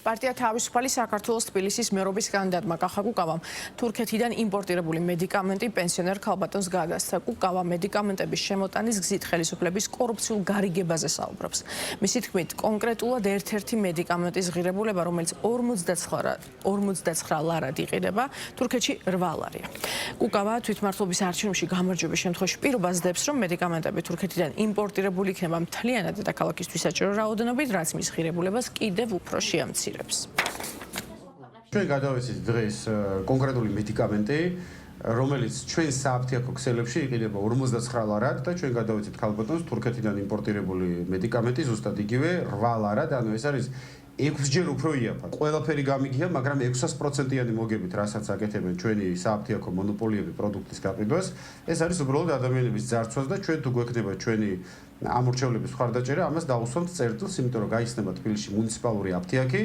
პარტია თავისუფალი საქართველოს თბილისის მერობის კანდიდატმა კახა კუკავამ თურქეთიდან იმპორტირებული მედიკამენტი პენსიონერ ქალბატონს გადასცა. კუკავა მედიკამენტების შემოტანის გზით ხელისუფლების კორუფციულ გარიგებაზე საუბრობს. მისი თქმით, კონკრეტულად ერთ-ერთი მედიკამენტის ღირებულება, რომელიც 59 ლარად იყიდება, თურქეთში 8 ლარია. კუკავა თვითმმართველობის არჩევნებში გამარჯვების შემთხვევაში პირობას დებს, რომ მედიკამენტები თურქეთიდან იმპორტირებული იქნება მთლიანად დედაქალაქისთვის საჭირო რაოდენობით, რაც მის ღირებულებას კიდევ უფრო შეამცირებს. ჩვენ გადავეცით დღეს კონკრეტული მედიკამენტი, რომელიც ჩვენ სააფთიაქო ქსელებში იყიდება 59 ლარად და ჩვენ გადავეცით ქალბატონს თურქეთიდან იმპორტირებული მედიკამენტი ზუსტად იგივე 8 ლარად, ანუ ეს არის 6-ჯერ უფრო იაფად. ყველაფერი გამიგია, მაგრამ 600%-იანი მოგებით, რასაც აკეთებენ ჩვენი სააფთიაქო მონოპოლიები პროდუქტის გაყიდვას, ეს არის უბრალოდ ადამიანების ძარცვას და ჩვენ თუ გვექნება ჩვენი ამორჩევლების მხარდაჭერა, ამას დავუსვამთ წერტილს, იმიტომ რომ გაიხსნება თბილისში მუნიციპალური აფთიაქი.